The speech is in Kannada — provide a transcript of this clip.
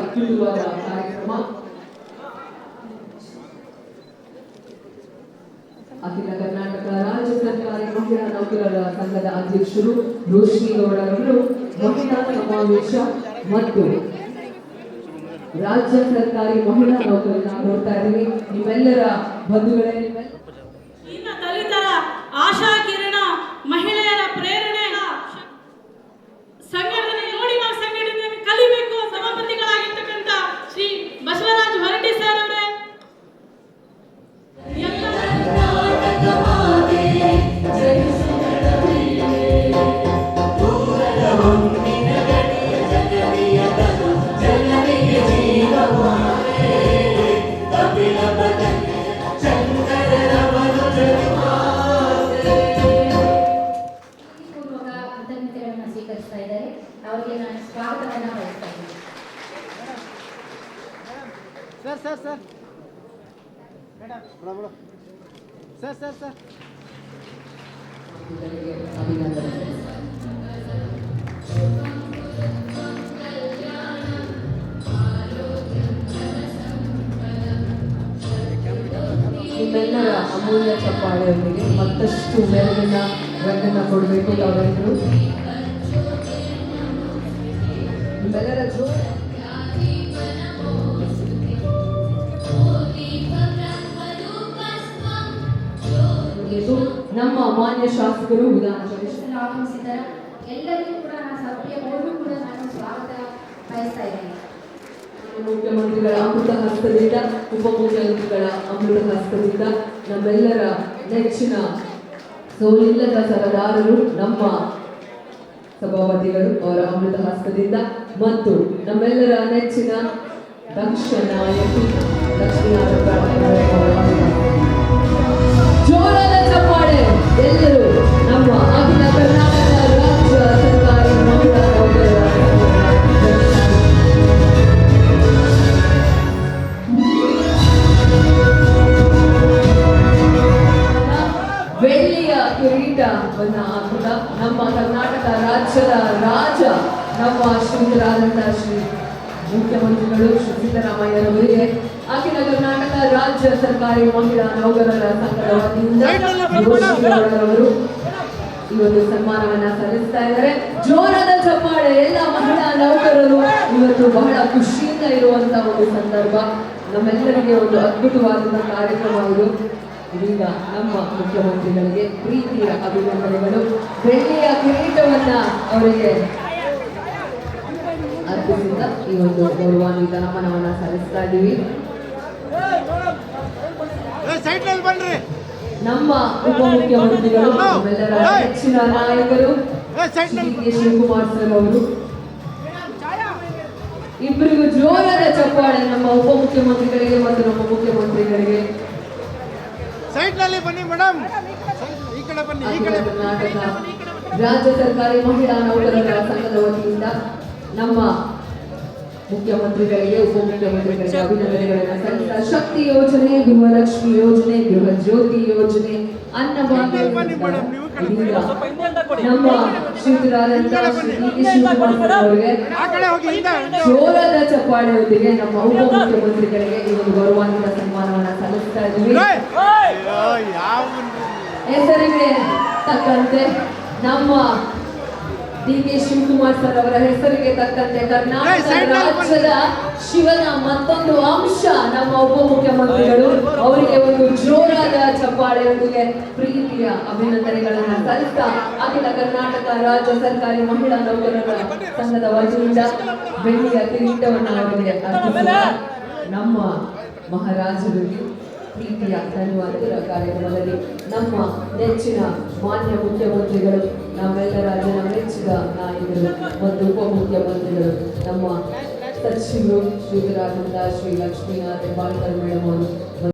ಅದ್ಭುತವಾದ ಕಾರ್ಯಕ್ರಮ. ಅಖಿಲ ಕರ್ನಾಟಕ ರಾಜ್ಯ ಸರ್ಕಾರಿ ಮಹಿಳಾ ನೌಕರರ ಸಂಘದ ಅಧ್ಯಕ್ಷರು ರೋಶ್ನಿ ಗೌಡರವರು ಮಹಿಳಾ ಸಮಾವೇಶ ಮತ್ತು ರಾಜ್ಯ ಸರ್ಕಾರಿ ಮಹಿಳಾ ನೌಕರರ ನೋಡ್ತಾ ಇದ್ದೀವಿ. ನಿಮ್ಮೆಲ್ಲರ ಬಂಧುಗಳೇ, ದಲಿತರ ಆಶಾ ಕಿರಣ, ಮಹಿಳೆಯರ ಪ್ರೇರಣೆ, ಸಂಘಟನೆ ನೋಡಿ ನಾವು ಸಂಘಟನೆಯನ್ನು ಕಲಿಬೇಕು. ಸಭಾಪತಿಗಳಾಗಿರ್ತಕ್ಕಂಥ ಶ್ರೀ ಬಸವರಾಜ್ ಹೊರಟ್ಟಿ ಸರ್ ಅವರೇ, ಅವರಿಗೆ ನಾನು ಸ್ವಾಗತವನ್ನು ಬಯಸ್ತಾ ಇದ್ದೀನಿ. ಸರ್ ಮೇಡಮ್ ಸರ್ ನಿಮ್ಮೆಲ್ಲರ ಅಮೂಲ್ಯ ಚಪ್ಪಾಳೆಯೊಂದಿಗೆ ಮತ್ತಷ್ಟು ಮೆರುಗಿನ ರಂಗನ್ನ ಕೊಡಬೇಕು. ತಾವೆಲ್ಲರೂ ನಿಮ್ಮೆಲ್ಲರ ನಮ್ಮ ಮಾನ್ಯ ಶಾಸಕರು ವಿಧಾನ ಪರಿಷತ್ ಆಗಮಿಸಿದ್ದಾರೆ. ಎಲ್ಲರಿಗೂ ಕೂಡ ನಾನು ಸಭೆಯ ಮೂರು ಕೂಡ ನಾನು ಸ್ವಾಗತ ಬಯಸ್ತಾ ಇದ್ದೀನಿ. ಮುಖ್ಯಮಂತ್ರಿಗಳ ಅಮೃತ ಹಸ್ತದಿಂದ, ಉಪಮುಖ್ಯಮಂತ್ರಿಗಳ ಅಮೃತ ಹಸ್ತದಿಂದ ನಮ್ಮೆಲ್ಲರ ನೆಚ್ಚಿನ ಸೋಲಿಲ್ಲದ ಸರದಾರರು ನಮ್ಮ ಸಭಾಪತಿಗಳು ಅವರ ಅಮೃತ ಹಸ್ತದಿಂದ ಮತ್ತು ನಮ್ಮೆಲ್ಲರ ನೆಚ್ಚಿನ ದಕ್ಷ ನಾಯಕಿ ಜೋರಾದ ಚಪ್ಪಾಳೆ ಎಲ್ಲರೂ ನಮ್ಮ ಅಖಿಲ ಕರ್ನಾಟಕ ರಾಜ್ಯ ಸರ್ಕಾರಿ ಮಹಿಳಾ ನೌಕರರ ಬೆಳ್ಳಿಯ ಕಿರೀಟವನ್ನು ಹಾಕಿದ ನಮ್ಮ ಕರ್ನಾಟಕ ರಾಜ್ಯದ ರಾಜ ನಮ್ಮ ಶ್ರೀರಾದಂತಹ ಶ್ರೀ ಮುಖ್ಯಮಂತ್ರಿಗಳು ಶ್ರೀ ಸಿದ್ದರಾಮಯ್ಯರವರಿಗೆ ಅಖಿಲ ಕರ್ನಾಟಕ ರಾಜ್ಯ ಸರ್ಕಾರಿ ಮಹಿಳಾ ನೌಕರರ ಸಂಘದ ವತಿಯಿಂದ ಅವರು ಈ ಒಂದು ಸನ್ಮಾನವನ್ನ ಸಲ್ಲಿಸ್ತಾ ಇದ್ದಾರೆ. ಜೋರಾದ ಚಪ್ಪಾಳೆ. ಎಲ್ಲ ಮಹಿಳಾ ನೌಕರರು ಇವತ್ತು ಬಹಳ ಖುಷಿಯಿಂದ ಇರುವಂತಹ ಒಂದು ಸಂದರ್ಭ. ನಮ್ಮೆಲ್ಲರಿಗೆ ಒಂದು ಅದ್ಭುತವಾದ ಕಾರ್ಯಕ್ರಮ ಇದು. ಇದೀಗ ನಮ್ಮ ಮುಖ್ಯಮಂತ್ರಿಗಳಿಗೆ ಪ್ರೀತಿಯ ಅಭಿನಂದನೆಗಳು. ಬೆಳ್ಳಿಯ ಕಿರೀಟವನ್ನ ಅವರಿಗೆ ಅರ್ಪಿಸಿದ ಈ ಒಂದು ಗೌರವಾನ್ವಿತ ನಮನವನ್ನ ಸಲ್ಲಿಸ್ತಾ ಇದ್ದೀವಿ. ನಮ್ಮ ಉಪಮುಖ್ಯಮಂತ್ರಿಗಳು, ನಮ್ಮೆಲ್ಲರ ನೆಚ್ಚಿನ ನಾಯಕರು ಡಿ ಶಿವಕುಮಾರ್ ಸರ್ ಅವರು, ಇಬ್ಬರಿಗೂ ಜೋರಾದ ಚಪ್ಪಾಳೆ ನಮ್ಮ ಉಪಮುಖ್ಯಮಂತ್ರಿಗಳಿಗೆ ಮತ್ತು ನಮ್ಮ ಮುಖ್ಯಮಂತ್ರಿಗಳಿಗೆ. ಕರ್ನಾಟಕ ರಾಜ್ಯ ಸರ್ಕಾರಿ ಮಹಿಳಾ ನೌಕರರ ಸಂಘದ ವತಿಯಿಂದ ನಮ್ಮ ಮುಖ್ಯಮಂತ್ರಿಗಳಿಗೆ, ಉಪಮುಖ್ಯಮಂತ್ರಿಗಳಿಗೆ ಅಭಿನಂದನೆಗಳನ್ನು ಸಲ್ಲಿಸಿದ ಶಕ್ತಿ ಯೋಜನೆ, ಗೃಹಲಕ್ಷ್ಮಿ ಯೋಜನೆ, ಗೃಹ ಜ್ಯೋತಿ ಯೋಜನೆ, ಅನ್ನಭಾಗ್ಯ ನಮ್ಮ ಶ್ರೀರಾದಂತಹ ಶ್ರೀ ಶಿವಕುಮಾರ್ ಅವರಿಗೆ ಜೋರಾದ ಚಪ್ಪಾಳೆಯೊಂದಿಗೆ ನಮ್ಮ ಉಪಮುಖ್ಯಮಂತ್ರಿಗಳಿಗೆ ಈ ಒಂದು ಗೌರವಾನ್ವಿತ ಸನ್ಮಾನವನ್ನು ಸಲ್ಲಿಸ್ತಾ ಇದ್ದೀವಿ. ಹೆಸರಿಗೆ ತಕ್ಕಂತೆ ನಮ್ಮ ಡಿ ಶಿವಕುಮಾರ್ ಸರ್ ಅವರ ಹೆಸರಿಗೆ ತಕ್ಕಂತೆ ಕರ್ನಾಟಕ ರಾಜ್ಯದ ಶಿವನ ಮತ್ತೊಂದು ಅಂಶ ನಮ್ಮ ಉಪಮುಖ್ಯಮಂತ್ರಿಗಳು. ಅವರಿಗೆ ಒಂದು ಜೋರಾದ ಚಪ್ಪಾಳೆಯೊಂದಿಗೆ ಪ್ರೀತಿಯ ಅಭಿನಂದನೆಗಳನ್ನು ಸಲ್ಲಿಸ್ತಾ ಅಖಿಲ ಕರ್ನಾಟಕ ರಾಜ್ಯ ಸರ್ಕಾರಿ ಮಹಿಳಾ ನೌಕರರ ಸಂಘದ ವತಿಯಿಂದ ಬೆಳ್ಳಿಯ ಕಿರೀಟವನ್ನು ಅವರಿಗೆ ಅರ್ಪಿಸಿದ ನಮ್ಮ ಮಹಾರಾಜರಿಗೆ ಪ್ರೀತಿಯ ಧನ್ಯವಾದಗಳ ಕಾರ್ಯಕ್ರಮದಲ್ಲಿ ನಮ್ಮ ನೆಚ್ಚಿನ ಮಾನ್ಯ ಮುಖ್ಯಮಂತ್ರಿಗಳು, ನಮ್ಮೆಲ್ಲರ ಜನ ಮೆಚ್ಚಿದ ನಾಯಕರು ಮತ್ತು ಉಪಮುಖ್ಯಮಂತ್ರಿಗಳು, ನಮ್ಮ ಸಚಿವರು ಶ್ರೀರಾದಂತಹ ಶ್ರೀ ಲಕ್ಷ್ಮೀನಾಥ್ ಹೆಬ್ಬಾಳ್ಕರ್ ಮೇಡಮ್ ಅವರು